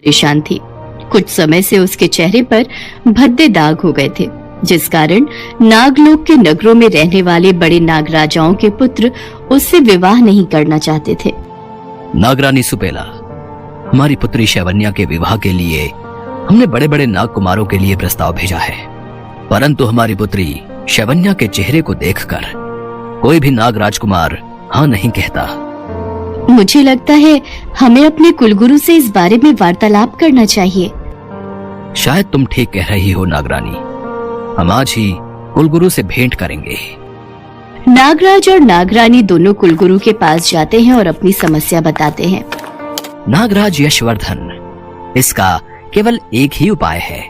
परेशान थी। कुछ समय से उसके चेहरे पर भद्दे दाग हो गए थे, जिस कारण नागलोक के नगरों में रहने वाले बड़े नागराजाओं के पुत्र उससे विवाह नहीं करना चाहते थे। नागरानी सुपेला, हमारी पुत्री शैवन्या के विवाह के लिए हमने बड़े बड़े नाग कुमारों के लिए प्रस्ताव भेजा है, परंतु हमारी पुत्री शैवन्या के चेहरे को देखकर कोई भी नाग राजकुमार हाँ नहीं कहता। मुझे लगता है हमें अपने कुलगुरु से इस बारे में वार्तालाप करना चाहिए। शायद तुम ठीक कह रही हो नागरानी, हम आज ही कुलगुरु से भेंट करेंगे। नागराज और नागरानी दोनों कुलगुरु के पास जाते हैं और अपनी समस्या बताते हैं। नागराज यशवर्धन, इसका केवल एक ही उपाय है।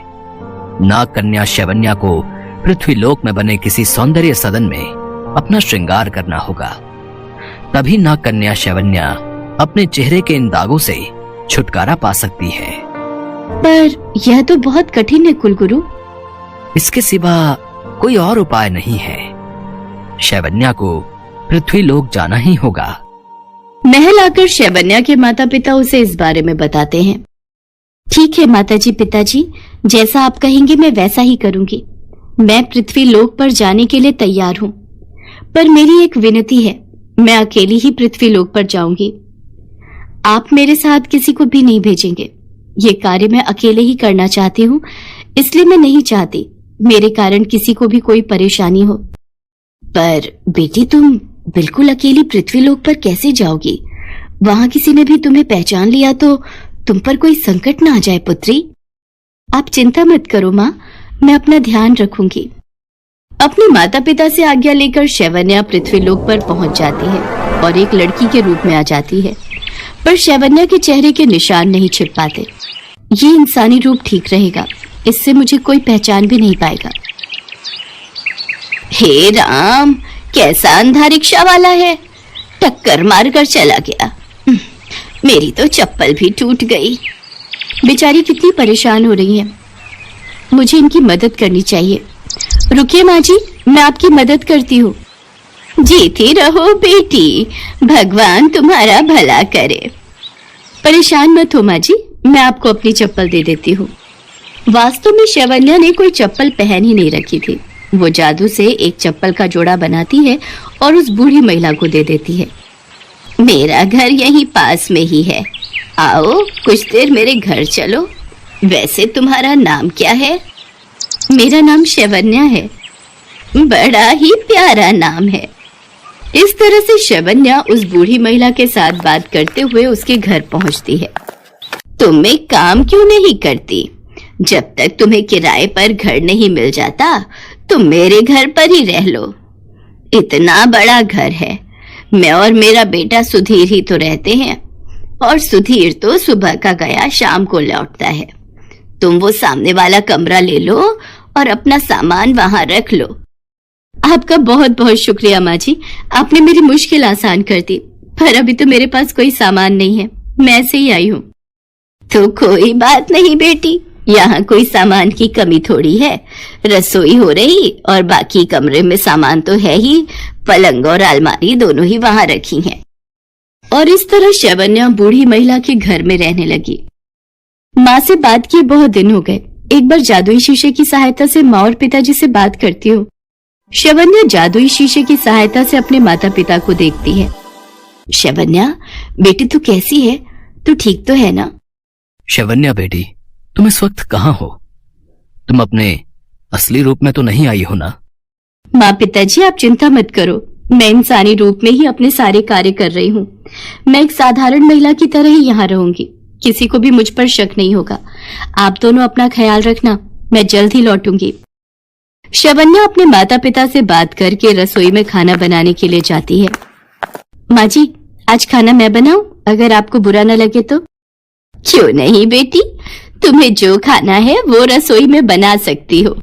नाग कन्या शैवन्या को पृथ्वीलोक में बने किसी सौंदर्य सदन में अपना श्रृंगार करना होगा, तभी नाग कन्या शैवन्या अपने चेहरे के इन दागों से छुटकारा पा सकती है। पर यह तो बहुत कठिन है कुलगुरु। इसके सिवा कोई और उपाय नहीं है। शैवन्या को पृथ्वीलोक जाना ही होगा। महल आकर शैवन्या के माता पिता उसे इस बारे में बताते हैं। ठीक है माताजी, पिताजी, जैसा आप कहेंगे मैं वैसा ही करूंगी। मैं पृथ्वीलोक पर जाने के लिए तैयार हूँ, पर मेरी एक विनती है, मैं अकेली ही पृथ्वीलोक पर जाऊंगी। आप मेरे साथ किसी को भी नहीं भेजेंगे। ये कार्य मैं अकेले ही करना चाहती हूँ, इसलिए मैं नहीं चाहती मेरे कारण किसी को भी कोई परेशानी हो। पर बेटी, तुम बिल्कुल अकेली पृथ्वीलोक पर कैसे जाओगी? वहां किसी ने भी तुम्हें पहचान लिया तो तुम पर कोई संकट ना आ जाए पुत्री। आप चिंता मत करो माँ, मैं अपना ध्यान रखूंगी। अपने माता पिता से आज्ञा लेकर शैवन्या पृथ्वीलोक पर पहुंच जाती है और एक लड़की के रूप में आ जाती है, पर शैवन्या के चेहरे के निशान नहीं छिप पाते। ये इंसानी रूप ठीक रहेगा, इससे मुझे कोई पहचान भी नहीं पाएगा। हे राम, कैसा अंधा रिक्शा वाला है, टक्कर मारकर चला गया। मेरी तो चप्पल भी टूट गई। बेचारी कितनी परेशान हो रही है, मुझे इनकी मदद करनी चाहिए। रुकिए माँ जी, मैं आपकी मदद करती हूँ। जीती रहो बेटी, भगवान तुम्हारा भला करे। परेशान मत हो माँ जी, मैं आपको अपनी चप्पल दे देती हूँ। वास्तव में शैवन्या ने कोई चप्पल पहन ही नहीं रखी थी। वो जादू से एक चप्पल का जोड़ा बनाती है और उस बूढ़ी महिला को दे देती है। मेरा घर यहीं पास में ही है, आओ कुछ देर मेरे घर चलो। वैसे तुम्हारा नाम क्या है? मेरा नाम शैवन्या है। बड़ा ही प्यारा नाम है। इस तरह से शैवन्या उस बूढ़ी महिला के साथ बात करते हुए उसके घर पहुंचती है। तुम एक काम क्यों नहीं करती? जब तक तुम्हें किराए पर घर नहीं मिल जाता तुम मेरे घर पर ही रह लो। इतना बड़ा घर है, मैं और मेरा बेटा सुधीर ही तो रहते हैं, और सुधीर तो सुबह का गया शाम को लौटता है। तुम वो सामने वाला कमरा ले लो और अपना सामान वहां रख लो। आपका बहुत बहुत शुक्रिया माँ जी, आपने मेरी मुश्किल आसान कर दी, पर अभी तो मेरे पास कोई सामान नहीं है, मैं ऐसे ही आई हूँ। तो कोई बात नहीं बेटी, यहाँ कोई सामान की कमी थोड़ी है। रसोई हो रही और बाकी कमरे में सामान तो है ही, पलंग और अलमारी दोनों ही वहां रखी हैं। और इस तरह शैवन्या बूढ़ी महिला के घर में रहने लगी। माँ से बात किए बहुत दिन हो गए। एक बार जादुई शीशे की सहायता से माँ और पिताजी से बात करती हूँ। शैवन्या जादुई शीशे की सहायता से अपने माता पिता को देखती है। शैवन्या बेटी, तू कैसी है? तू ठीक तो है ना? शैवन्या बेटी, तुम इस वक्त कहाँ हो? तुम अपने असली रूप में तो नहीं आई हो ना? माँ पिताजी, आप चिंता मत करो, मैं इंसानी रूप में ही अपने सारे कार्य कर रही हूँ। मैं एक साधारण महिला की तरह ही यहाँ रहूंगी, किसी को भी मुझ पर शक नहीं होगा। आप दोनों अपना ख्याल रखना, मैं जल्द ही लौटूंगी। शैवन्या अपने माता पिता से बात करके रसोई में खाना बनाने के लिए जाती है। माँ जी, आज खाना मैं बनाऊं, अगर आपको बुरा न लगे तो? क्यों नहीं बेटी, तुम्हें जो खाना है वो रसोई में बना सकती हो।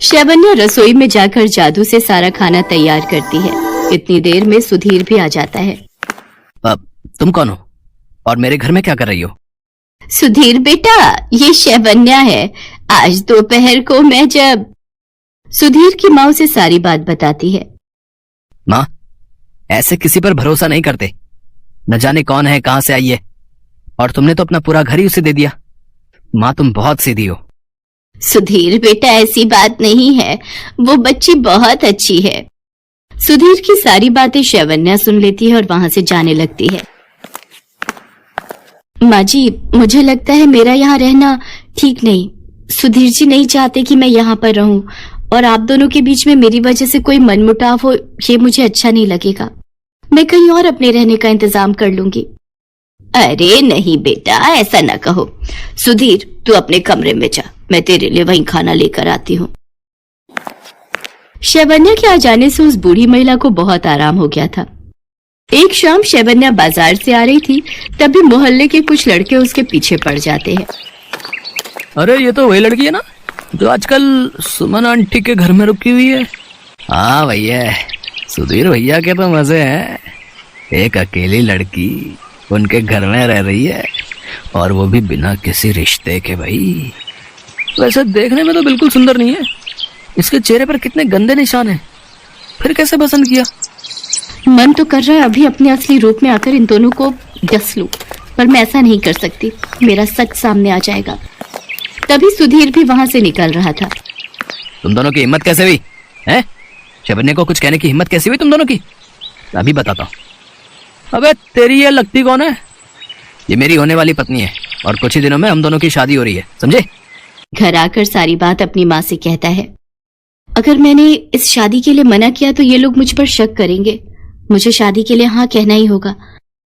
शैवन्या रसोई में जाकर जादू से सारा खाना तैयार करती है। इतनी देर में सुधीर भी आ जाता है। तुम कौन हो और मेरे घर में क्या कर रही हो? सुधीर बेटा, ये शैवन्या है। आज दोपहर को मैं जब... सुधीर की माँ उसे सारी बात बताती है। माँ, ऐसे किसी पर भरोसा नहीं करते, न जाने कौन है, कहां से आई है, और तुमने तो अपना पूरा घर ही उसे दे दिया। माँ तुम बहुत सीधी हो। सुधीर बेटा, ऐसी बात नहीं है, वो बच्ची बहुत अच्छी है। सुधीर की सारी बातें शैवन्या सुन लेती है और वहां से जाने लगती है। माँ जी, मुझे लगता है मेरा यहाँ रहना ठीक नहीं। सुधीर जी नहीं चाहते कि मैं यहाँ पर रहूं, और आप दोनों के बीच में मेरी वजह से कोई मनमुटाव हो, ये मुझे अच्छा नहीं लगेगा। मैं कहीं और अपने रहने का इंतजाम कर लूंगी। अरे नहीं बेटा, ऐसा ना कहो। सुधीर, तू अपने कमरे में जा, मैं तेरे लिए वहीं खाना लेकर आती हूँ। शैवन्या के आ जाने से उस बूढ़ी महिला को बहुत आराम हो गया था। एक शाम शैवन्या बाजार से आ रही थी, तभी मोहल्ले के कुछ लड़के उसके पीछे पड़ जाते हैं। अरे ये तो वही लड़की है ना जो आजकल सुमन आंटी के घर में रुकी हुई है। हाँ भैया, सुधीर भैया के तो मजे हैं। एक अकेली लड़की उनके घर में रह रही है, और वो भी बिना किसी रिश्ते के। भाई वैसे देखने में तो बिल्कुल सुंदर नहीं है। इसके चेहरे पर कितने गंदे निशान हैं। फिर कैसे पसंद किया? मन तो कर रहा है अभी अपने असली रूप में आकर इन दोनों को डस लूं, पर मैं ऐसा नहीं कर सकती। मेरा सच सामने आ जाएगा। तभी सुधीर भी वहां से निकल रहा था। तुम दोनों की हिम्मत कैसे हुई है? शैवन्या को कुछ कहने की हिम्मत कैसे हुई तुम दोनों की? अभी बताता हूँ। अबे तेरी ये लगती कौन है? ये मेरी होने वाली पत्नी है, और कुछ ही दिनों में हम दोनों की शादी हो रही है, समझे? घर आकर सारी बात अपनी माँ से कहता है। अगर मैंने इस शादी के लिए मना किया तो ये लोग मुझ पर शक करेंगे। मुझे शादी के लिए हाँ कहना ही होगा।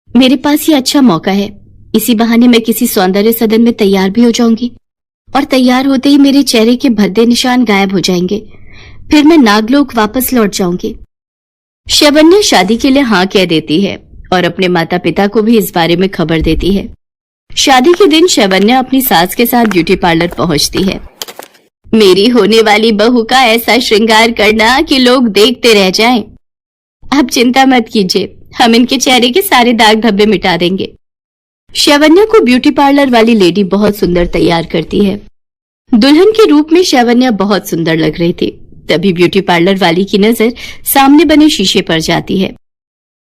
मेरे पास ये अच्छा मौका है। इसी बहाने मैं किसी सौंदर्य सदन में तैयार भी हो जाऊंगी, और तैयार होते ही मेरे चेहरे के भद्दे निशान गायब हो जाएंगे। फिर मैं नागलोक वापस लौट जाऊंगी। शैवन्या शादी के लिए हाँ कह देती है और अपने माता पिता को भी इस बारे में खबर देती है। शादी के दिन शैवन्या अपनी सास के साथ ब्यूटी पार्लर पहुंचती है। मेरी होने वाली बहू का ऐसा श्रृंगार करना कि लोग देखते रह जाएं। आप चिंता मत कीजिए, हम इनके चेहरे के सारे दाग धब्बे मिटा देंगे। शैवन्या को ब्यूटी पार्लर वाली लेडी बहुत सुंदर तैयार करती है। दुल्हन के रूप में शैवन्या बहुत सुंदर लग रही थी। तभी ब्यूटी पार्लर वाली की नजर सामने बने शीशे पर जाती है।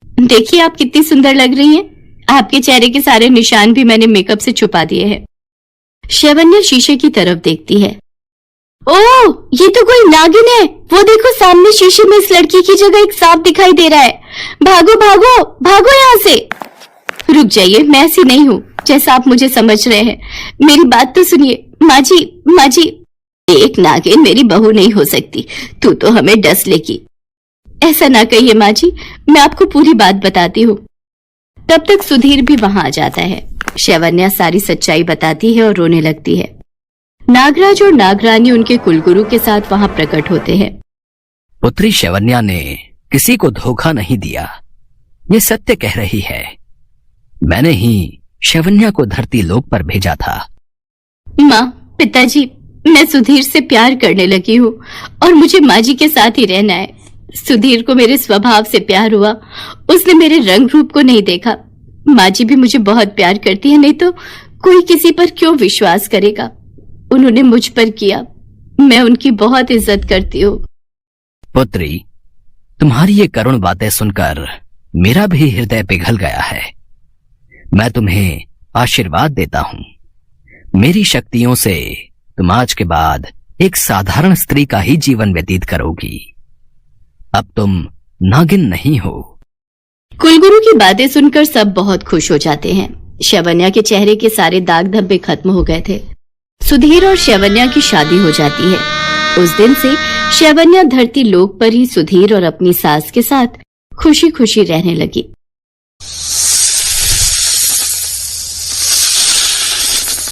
देखिए आप कितनी सुंदर लग रही हैं। आपके चेहरे के सारे निशान भी मैंने मेकअप से छुपा दिए हैं। शैवन्या शीशे की तरफ देखती है। ओह, ये तो कोई नागिन है। वो देखो सामने शीशे में इस लड़की की जगह एक सांप दिखाई दे रहा है। भागो भागो भागो यहाँ से। रुक जाइए, मैं ऐसी नहीं हूँ जैसा आप मुझे समझ रहे हैं। मेरी बात तो सुनिए। माँ जी, एक नागिन मेरी बहू नहीं हो सकती। तू तो हमें डस लेगी। ऐसा ना कहिए माँ जी, मैं आपको पूरी बात बताती हूँ। तब तक सुधीर भी वहां आ जाता है। शैवन्या सारी सच्चाई बताती है और रोने लगती है। नागराज और नागरानी उनके कुलगुरु के साथ वहां प्रकट होते हैं। पुत्री शैवन्या ने किसी को धोखा नहीं दिया, ये सत्य कह रही है। मैंने ही शैवन्या को धरती लोक पर भेजा था। माँ, पिताजी, मैं सुधीर से प्यार करने लगी हूँ और मुझे माँ जी के साथ ही रहना है। सुधीर को मेरे स्वभाव से प्यार हुआ, उसने मेरे रंग रूप को नहीं देखा। माँ जी भी मुझे बहुत प्यार करती है, नहीं तो कोई किसी पर क्यों विश्वास करेगा। उन्होंने मुझ पर किया, मैं उनकी बहुत इज्जत करती हूँ। पुत्री, तुम्हारी ये करुण बातें सुनकर मेरा भी हृदय पिघल गया है। मैं तुम्हें आशीर्वाद देता हूँ। मेरी शक्तियों से तुम आज के बाद एक साधारण स्त्री का ही जीवन व्यतीत करोगी। अब तुम नागिन नहीं हो। कुलगुरु की बातें सुनकर सब बहुत खुश हो जाते हैं। शैवन्या के चेहरे के सारे दाग धब्बे खत्म हो गए थे। सुधीर और शैवन्या की शादी हो जाती है। उस दिन से शैवन्या धरती लोक पर ही सुधीर और अपनी सास के साथ खुशी खुशी रहने लगी।